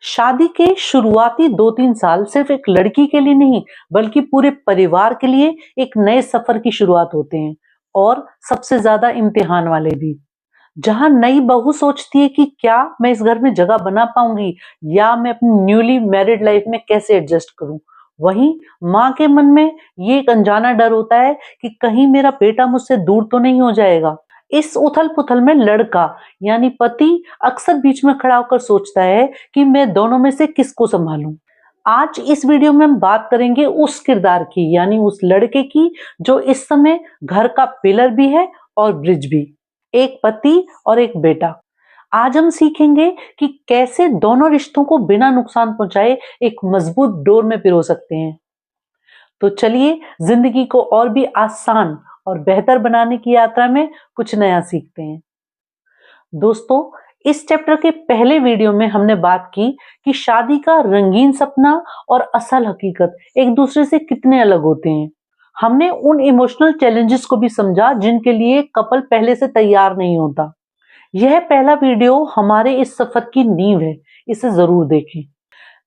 शादी के शुरुआती 2-3 साल सिर्फ एक लड़की के लिए नहीं, बल्कि पूरे परिवार के लिए एक नए सफर की शुरुआत होते हैं और सबसे ज्यादा इम्तिहान वाले भी। जहां नई बहू सोचती है कि क्या मैं इस घर में जगह बना पाऊंगी या मैं अपनी न्यूली मैरिड लाइफ में कैसे एडजस्ट करूं, वहीं माँ के मन में ये एक अनजाना डर होता है कि कहीं मेरा बेटा मुझसे दूर तो नहीं हो जाएगा। इस उथल पुथल में लड़का यानी पति अक्सर बीच में खड़ा होकर सोचता है कि मैं दोनों में से किसको संभालूं। आज इस वीडियो में हम बात करेंगे उस किरदार की, यानी उस लड़के की जो इस समय घर का पिलर भी है और ब्रिज भी, एक पति और एक बेटा। आज हम सीखेंगे कि कैसे दोनों रिश्तों को बिना नुकसान पहुंचाए एक मजबूत डोर में पिरो सकते हैं। तो चलिए जिंदगी को और भी आसान और बेहतर बनाने की यात्रा में कुछ नया सीखते हैं। दोस्तों, इस चैप्टर के पहले वीडियो में हमने बात की कि शादी का रंगीन सपना और असल हकीकत एक दूसरे से कितने अलग होते हैं। हमने उन इमोशनल चैलेंजेस को भी समझा जिनके लिए कपल पहले से तैयार नहीं होता। यह पहला वीडियो हमारे इस सफर की नींव है, इसे जरूर देखें।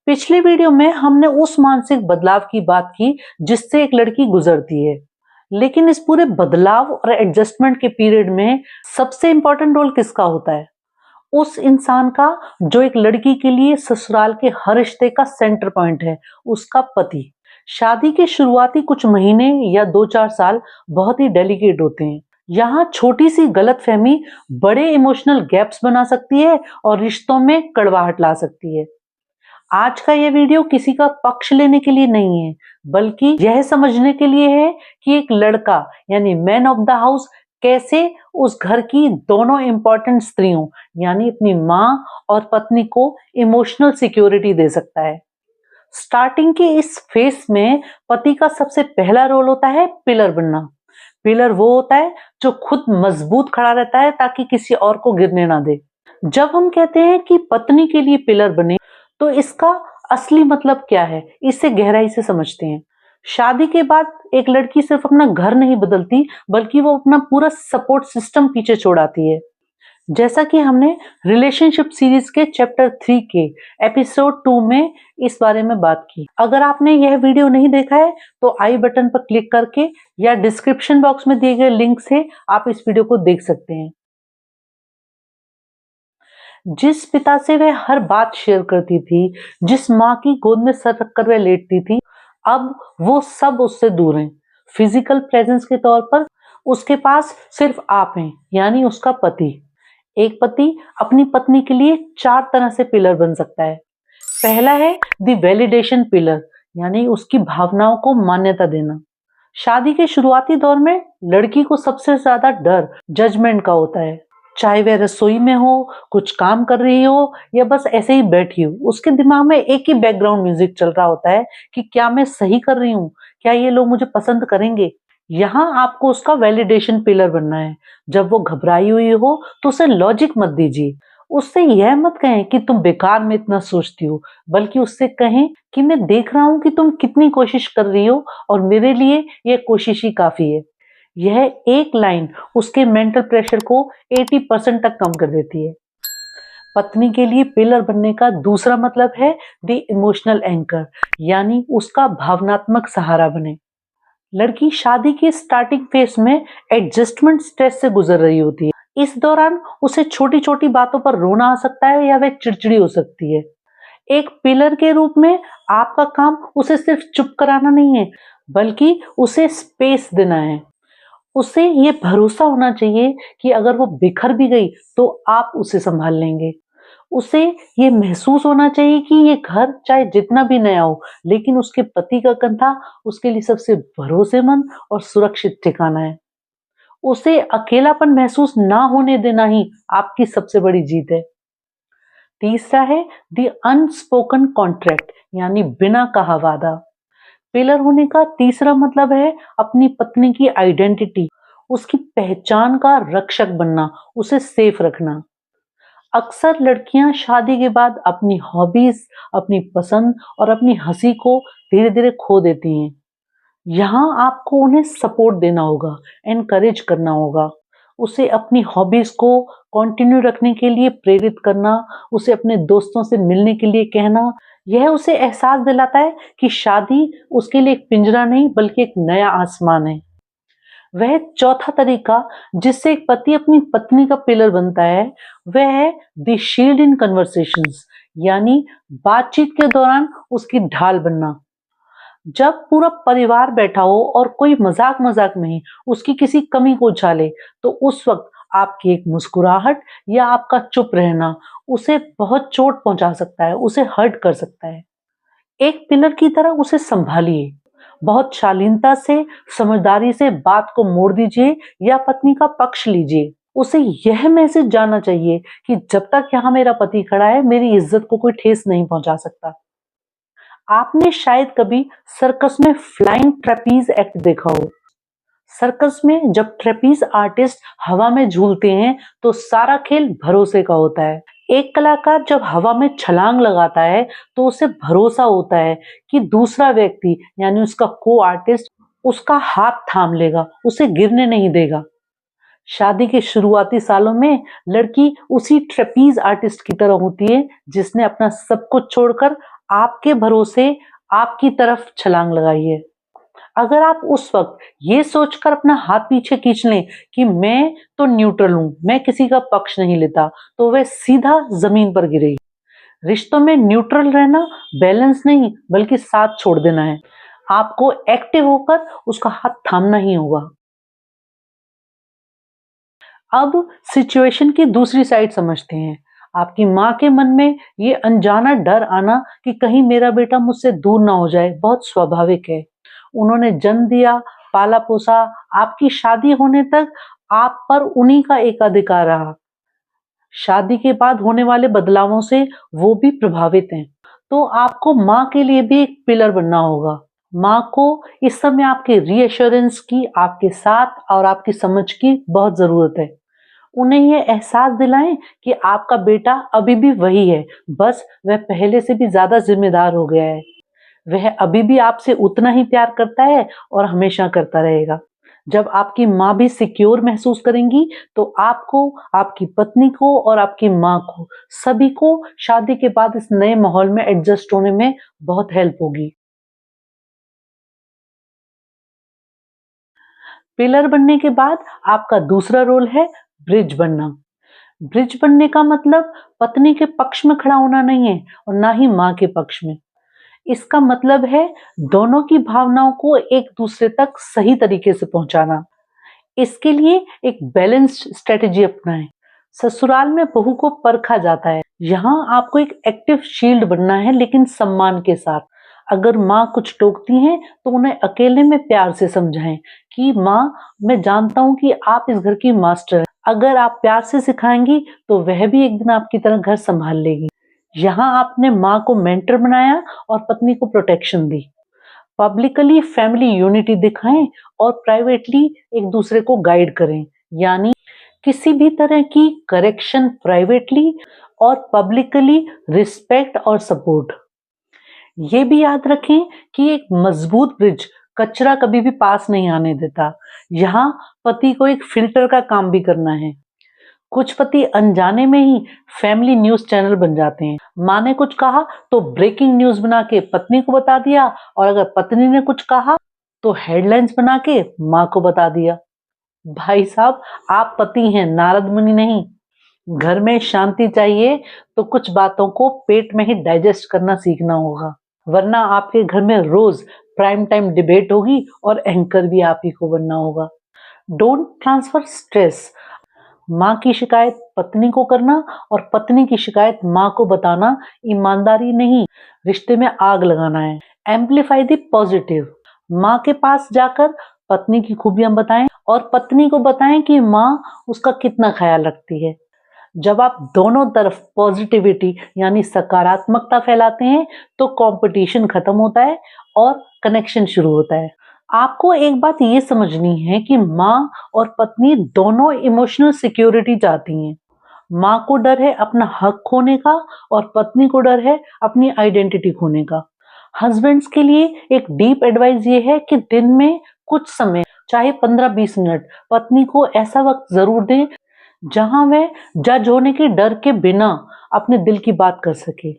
पिछले वीडियो में हमने उस मानसिक बदलाव की बात की जिससे एक लड़की गुजरती है, लेकिन इस पूरे बदलाव और एडजस्टमेंट के पीरियड में सबसे इंपॉर्टेंट रोल किसका होता है? उस इंसान का जो एक लड़की के लिए ससुराल के हर रिश्ते का सेंटर पॉइंट है, उसका पति। शादी के शुरुआती कुछ महीने या 2-4 साल बहुत ही डेलिकेट होते हैं। यहाँ छोटी सी गलतफहमी बड़े इमोशनल गैप्स बना सकती है और रिश्तों में कड़वाहट ला सकती है। आज का यह वीडियो किसी का पक्ष लेने के लिए नहीं है, बल्कि यह समझने के लिए है कि एक लड़का यानी मैन ऑफ द हाउस कैसे उस घर की दोनों इंपॉर्टेंट स्त्रियों यानी अपनी माँ और पत्नी को इमोशनल सिक्योरिटी दे सकता है। स्टार्टिंग के इस फेस में पति का सबसे पहला रोल होता है पिलर बनना। पिलर वो होता है जो खुद मजबूत खड़ा रहता है ताकि किसी और को गिरने ना दे। जब हम कहते हैं कि पत्नी के लिए पिलर बने, तो इसका असली मतलब क्या है, इसे गहराई से समझते हैं। शादी के बाद एक लड़की सिर्फ अपना घर नहीं बदलती, बल्कि वो अपना पूरा सपोर्ट सिस्टम पीछे छोड़ाती है। जैसा कि हमने रिलेशनशिप सीरीज के चैप्टर 3 के एपिसोड 2 में इस बारे में बात की। अगर आपने यह वीडियो नहीं देखा है तो आई बटन पर क्लिक करके या डिस्क्रिप्शन बॉक्स में दिए गए लिंक से आप इस वीडियो को देख सकते हैं। जिस पिता से वह हर बात शेयर करती थी, जिस माँ की गोद में सर रखकर वह लेटती थी, अब वो सब उससे दूर हैं। फिजिकल प्रेजेंस के तौर पर उसके पास सिर्फ आप हैं, यानी उसका पति। एक पति अपनी पत्नी के लिए 4 तरह से पिलर बन सकता है। पहला है द वैलिडेशन पिलर, यानी उसकी भावनाओं को मान्यता देना। शादी के शुरुआती दौर में लड़की को सबसे ज्यादा डर जजमेंट का होता है। चाहे वह रसोई में हो, कुछ काम कर रही हो या बस ऐसे ही बैठी हो, उसके दिमाग में एक ही बैकग्राउंड म्यूजिक चल रहा होता है कि क्या मैं सही कर रही हूँ, क्या ये लोग मुझे पसंद करेंगे। यहाँ आपको उसका वैलिडेशन पिलर बनना है। जब वो घबराई हुई हो तो उसे लॉजिक मत दीजिए। उससे यह मत कहें कि तुम बेकार में इतना सोचती हो, बल्कि उससे कहें कि मैं देख रहा हूं कि तुम कितनी कोशिश कर रही हो और मेरे लिए यह कोशिश ही काफी है। यह एक लाइन उसके मेंटल प्रेशर को 80% तक कम कर देती है। पत्नी के लिए पिलर बनने का दूसरा मतलब है द इमोशनल एंकर, यानी उसका भावनात्मक सहारा बने। लड़की शादी के स्टार्टिंग फेज में एडजस्टमेंट स्ट्रेस से गुजर रही होती है। इस दौरान उसे छोटी छोटी बातों पर रोना आ सकता है या वह चिड़चिड़ी हो सकती है। एक पिलर के रूप में आपका काम उसे सिर्फ चुप कराना नहीं है, बल्कि उसे स्पेस देना है। उसे ये भरोसा होना चाहिए कि अगर वो बिखर भी गई तो आप उसे संभाल लेंगे। उसे ये महसूस होना चाहिए कि ये घर चाहे जितना भी नया हो, लेकिन उसके पति का कंधा उसके लिए सबसे भरोसेमंद और सुरक्षित ठिकाना है। उसे अकेलापन महसूस ना होने देना ही आपकी सबसे बड़ी जीत है। तीसरा है द अनस्पोकन कॉन्ट्रैक्ट, यानी बिना कहा वादा। पिलर होने का तीसरा मतलब है अपनी पत्नी की आइडेंटिटी, उसकी पहचान का रक्षक बनना, उसे सेफ रखना। अक्सर लड़कियां शादी के बाद अपनी हॉबीज, अपनी पसंद और अपनी हंसी को धीरे धीरे खो देती हैं। यहाँ आपको उन्हें सपोर्ट देना होगा, एनकरेज करना होगा, उसे अपनी हॉबीज को कंटिन्यू रखने के लिए प्रेरित करना, उसे अपने दोस्तों से मिलने के लिए कहना, यह उसे एहसास दिलाता है कि शादी उसके लिए एक पिंजरा नहीं बल्कि एक नया आसमान है। वह चौथा तरीका जिससे एक पति अपनी पत्नी का पिलर बनता है, वह है द शील्ड इन कन्वर्सेशंस, यानी बातचीत के दौरान उसकी ढाल बनना। जब पूरा परिवार बैठा हो और कोई मजाक मजाक में ही उसकी किसी कमी को उछाले, तो उस वक्त आपकी एक मुस्कुराहट या आपका चुप रहना उसे बहुत चोट पहुंचा सकता है, उसे हर्ट कर सकता है। एक पिलर की तरह उसे संभालिए, बहुत शालीनता से, समझदारी से बात को मोड़ दीजिए या पत्नी का पक्ष लीजिए। उसे यह मैसेज जाना चाहिए कि जब तक यहाँ मेरा पति खड़ा है, मेरी इज्जत को कोई ठेस नहीं पहुंचा सकता। आपने शायद कभी सर्कस में फ्लाइंग ट्रेपीज एक्ट देखा हो। सर्कस में जब ट्रेपीज आर्टिस्ट हवा में झूलते हैं तो सारा खेल भरोसे का होता है। एक कलाकार जब हवा में छलांग लगाता है तो उसे भरोसा होता है कि दूसरा व्यक्ति यानी उसका को आर्टिस्ट उसका हाथ थाम लेगा, उसे गिरने नहीं देगा। शादी के शुरुआती सालों में लड़की उसी ट्रेपीज आर्टिस्ट की तरह होती है जिसने अपना सब कुछ छोड़कर आपके भरोसे आपकी तरफ छलांग लगाई है। अगर आप उस वक्त ये सोचकर अपना हाथ पीछे खींच लें कि मैं तो न्यूट्रल हूं, मैं किसी का पक्ष नहीं लेता, तो वह सीधा जमीन पर गिरेगी। रिश्तों में न्यूट्रल रहना बैलेंस नहीं बल्कि साथ छोड़ देना है। आपको एक्टिव होकर उसका हाथ थामना ही होगा। अब सिचुएशन की दूसरी साइड समझते हैं। आपकी माँ के मन में ये अनजाना डर आना कि कहीं मेरा बेटा मुझसे दूर ना हो जाए, बहुत स्वाभाविक है। उन्होंने जन्म दिया, पाला पोसा, आपकी शादी होने तक आप पर उन्हीं का एकाधिकार रहा। शादी के बाद होने वाले बदलावों से वो भी प्रभावित हैं। तो आपको माँ के लिए भी एक पिलर बनना होगा। माँ को इस समय आपके रीअश्योरेंस की, आपके साथ और आपकी समझ की बहुत जरूरत है। उन्हें यह एहसास दिलाएं कि आपका बेटा अभी भी वही है, बस वह पहले से भी ज्यादा जिम्मेदार हो गया है। वह अभी भी आपसे उतना ही प्यार करता है और हमेशा करता रहेगा। जब आपकी माँ भी सिक्योर महसूस करेंगी तो आपको, आपकी पत्नी को और आपकी माँ को, सभी को शादी के बाद इस नए माहौल में एडजस्ट होने में बहुत हेल्प होगी। पिलर बनने के बाद आपका दूसरा रोल है ब्रिज बनना। ब्रिज बनने का मतलब पत्नी के पक्ष में खड़ा होना नहीं है और ना ही माँ के पक्ष में। इसका मतलब है दोनों की भावनाओं को एक दूसरे तक सही तरीके से पहुंचाना। इसके लिए एक बैलेंस्ड स्ट्रेटेजी अपनाएं। ससुराल में बहू को परखा जाता है, यहाँ आपको एक एक्टिव शील्ड बनना है, लेकिन सम्मान के साथ। अगर माँ कुछ टोकती हैं तो उन्हें अकेले में प्यार से समझाएं कि माँ, मैं जानता हूँ कि आप इस घर की मास्टर हैं। अगर आप प्यार से सिखाएंगी तो वह भी एक दिन आपकी तरह घर संभाल लेगी। यहाँ आपने माँ को मेंटर बनाया और पत्नी को प्रोटेक्शन दी। पब्लिकली फैमिली यूनिटी दिखाएं और प्राइवेटली एक दूसरे को गाइड करें, यानी किसी भी तरह की करेक्शन प्राइवेटली और पब्लिकली रिस्पेक्ट और सपोर्ट। ये भी याद रखें कि एक मजबूत ब्रिज कचरा कभी भी पास नहीं आने देता। यहाँ पति को एक फिल्टर का काम भी करना है। कुछ पति अनजाने में ही फैमिली न्यूज चैनल बन जाते हैं। माँ ने कुछ कहा तो ब्रेकिंग न्यूज बना के पत्नी को बता दिया, और अगर पत्नी ने कुछ कहा तो हेडलाइंस बना के माँ को बता दिया। भाई साहब, आप पति हैं, नारद मुनि नहीं। घर में शांति चाहिए तो कुछ बातों को पेट में ही डाइजेस्ट करना सीखना होगा, वरना आपके घर में रोज प्राइम टाइम डिबेट होगी और एंकर भी आप ही को बनना होगा। Don't transfer stress. माँ की शिकायत पत्नी को करना और पत्नी की शिकायत माँ को बताना ईमानदारी नहीं, रिश्ते में आग लगाना है। Amplify the positive. माँ के पास जाकर पत्नी की खूबियां बताएं और पत्नी को बताएं कि माँ उसका कितना ख्याल रखती है। जब आप दोनों तरफ पॉजिटिविटी यानी सकारात्मकता फैलाते हैं तो कंपटीशन खत्म होता है और कनेक्शन शुरू होता है। आपको एक बात ये समझनी है कि माँ और पत्नी दोनों इमोशनल सिक्योरिटी चाहती हैं। माँ को डर है अपना हक खोने का और पत्नी को डर है अपनी आइडेंटिटी खोने का। हस्बैंड्स के लिए एक डीप एडवाइस ये है कि दिन में कुछ समय चाहे 15-20 मिनट पत्नी को ऐसा वक्त जरूर दें जहां वह जज होने के डर के बिना अपने दिल की बात कर सके।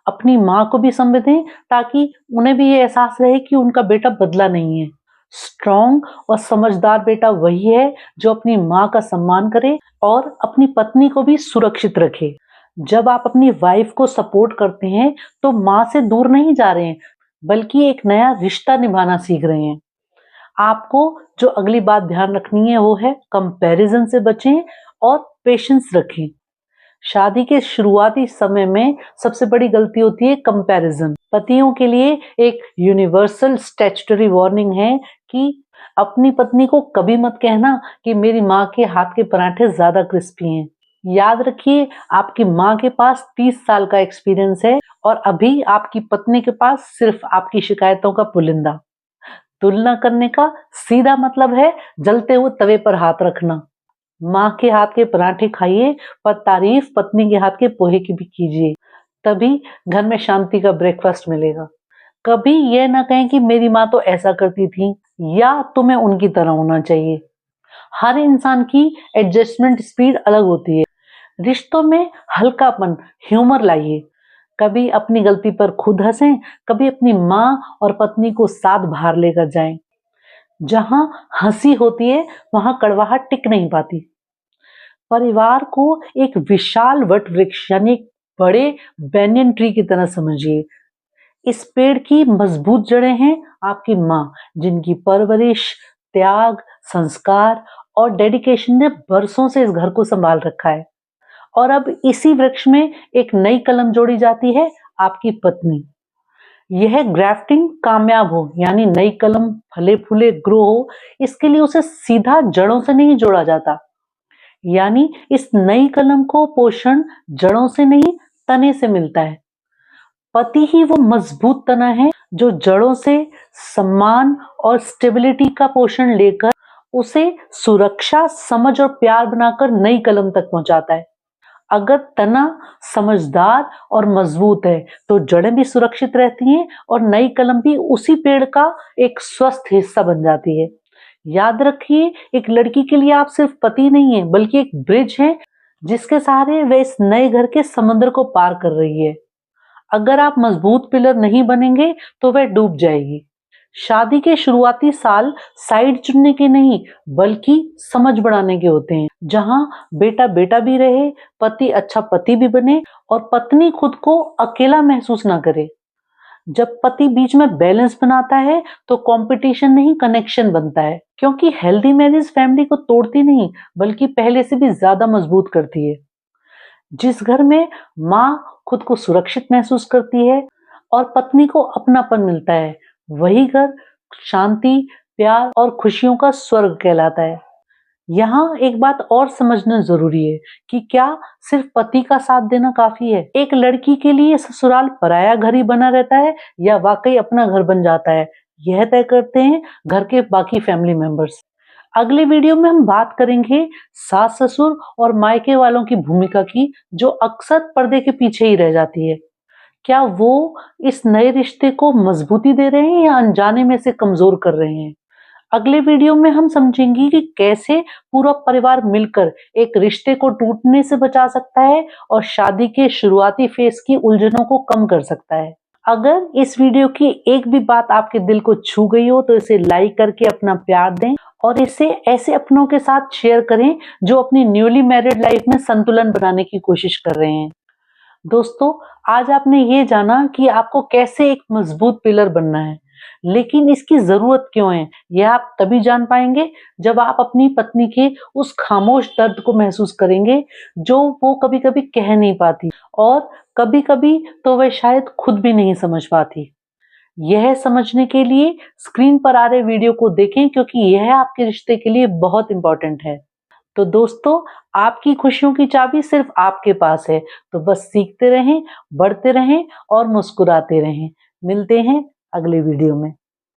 अपनी माँ को भी समय दें ताकि उन्हें भी ये एहसास रहे कि उनका बेटा बदला नहीं है। स्ट्रॉन्ग और समझदार बेटा वही है जो अपनी माँ का सम्मान करे और अपनी पत्नी को भी सुरक्षित रखे। जब आप अपनी वाइफ को सपोर्ट करते हैं तो माँ से दूर नहीं जा रहे हैं, बल्कि एक नया रिश्ता निभाना सीख रहे हैं। आपको जो अगली बात ध्यान रखनी है वो है कंपैरिजन से बचें और पेशेंस रखें। शादी के शुरुआती समय में सबसे बड़ी गलती होती है कंपैरिजन। पतियों के लिए एक यूनिवर्सल स्टैट्यूटरी वार्निंग है कि अपनी पत्नी को कभी मत कहना कि मेरी माँ के हाथ के पराठे ज्यादा क्रिस्पी हैं। याद रखिए, आपकी माँ के पास 30 साल का एक्सपीरियंस है और अभी आपकी पत्नी के पास सिर्फ आपकी शिकायतों का पुलिंदा। तुलना करने का सीधा मतलब है जलते हुए तवे पर हाथ रखना। माँ के हाथ के पराठे खाइए पर तारीफ पत्नी के हाथ के पोहे की भी कीजिए, तभी घर में शांति का ब्रेकफास्ट मिलेगा। कभी यह ना कहें कि मेरी माँ तो ऐसा करती थी या तुम्हें उनकी तरह होना चाहिए। हर इंसान की एडजस्टमेंट स्पीड अलग होती है। रिश्तों में हल्कापन, ह्यूमर लाइए। कभी अपनी गलती पर खुद हंसें, कभी अपनी माँ और पत्नी को साथ बाहर लेकर जाएं। जहां हंसी होती है वहां कड़वाहट टिक नहीं पाती। परिवार को एक विशाल वट वृक्ष यानी एक बड़े बैनियन ट्री की तरह समझिए। इस पेड़ की मजबूत जड़ें हैं आपकी माँ, जिनकी परवरिश, त्याग, संस्कार और डेडिकेशन ने बरसों से इस घर को संभाल रखा है। और अब इसी वृक्ष में एक नई कलम जोड़ी जाती है, आपकी पत्नी। यह ग्राफ्टिंग कामयाब हो यानी नई कलम फले फूले ग्रो हो, इसके लिए उसे सीधा जड़ों से नहीं जोड़ा जाता। यानी इस नई कलम को पोषण जड़ों से नहीं, तने से मिलता है। पति ही वो मजबूत तना है जो जड़ों से सम्मान और स्टेबिलिटी का पोषण लेकर उसे सुरक्षा, समझ और प्यार बनाकर नई कलम तक पहुंचाता है। अगर तना समझदार और मजबूत है तो जड़ें भी सुरक्षित रहती हैं और नई कलम भी उसी पेड़ का एक स्वस्थ हिस्सा बन जाती है। याद रखिए, एक लड़की के लिए आप सिर्फ पति नहीं है, बल्कि एक ब्रिज है जिसके सहारे वह इस नए घर के समंदर को पार कर रही है। अगर आप मजबूत पिलर नहीं बनेंगे तो वह डूब जाएगी। शादी के शुरुआती साल साइड चुनने के नहीं, बल्कि समझ बढ़ाने के होते हैं, जहां बेटा बेटा भी रहे, पति अच्छा पति भी बने और पत्नी खुद को अकेला महसूस ना करे। जब पति बीच में बैलेंस बनाता है तो कंपटीशन नहीं, कनेक्शन बनता है। क्योंकि हेल्दी मैरिज फैमिली को तोड़ती नहीं, बल्कि पहले से भी ज्यादा मजबूत करती है। जिस घर में माँ खुद को सुरक्षित महसूस करती है और पत्नी को अपनापन मिलता है, वही घर शांति, प्यार और खुशियों का स्वर्ग कहलाता है। यहाँ एक बात और समझना जरूरी है कि क्या सिर्फ पति का साथ देना काफी है? एक लड़की के लिए ससुराल पराया घर ही बना रहता है या वाकई अपना घर बन जाता है, यह तय करते हैं घर के बाकी फैमिली मेंबर्स। अगले वीडियो में हम बात करेंगे सास ससुर और मायके वालों की भूमिका की, जो अक्सर पर्दे के पीछे ही रह जाती है। क्या वो इस नए रिश्ते को मजबूती दे रहे हैं या अनजाने में से कमजोर कर रहे हैं? अगले वीडियो में हम समझेंगे कि कैसे पूरा परिवार मिलकर एक रिश्ते को टूटने से बचा सकता है और शादी के शुरुआती फेज की उलझनों को कम कर सकता है। अगर इस वीडियो की एक भी बात आपके दिल को छू गई हो तो इसे लाइक करके अपना प्यार दें और इसे ऐसे अपनों के साथ शेयर करें जो अपनी न्यूली मैरिड लाइफ में संतुलन बनाने की कोशिश कर रहे हैं। दोस्तों, आज आपने ये जाना कि आपको कैसे एक मजबूत पिलर बनना है, लेकिन इसकी जरूरत क्यों है, यह आप तभी जान पाएंगे जब आप अपनी पत्नी के उस खामोश दर्द को महसूस करेंगे जो वो कभी कभी कह नहीं पाती और कभी कभी तो वह शायद खुद भी नहीं समझ पाती। यह समझने के लिए स्क्रीन पर आ रहे वीडियो को देखें, क्योंकि यह आपके रिश्ते के लिए बहुत इंपॉर्टेंट है। तो दोस्तों, आपकी खुशियों की चाबी सिर्फ आपके पास है, तो बस सीखते रहें, बढ़ते रहें और मुस्कुराते रहें। मिलते हैं अगले वीडियो में।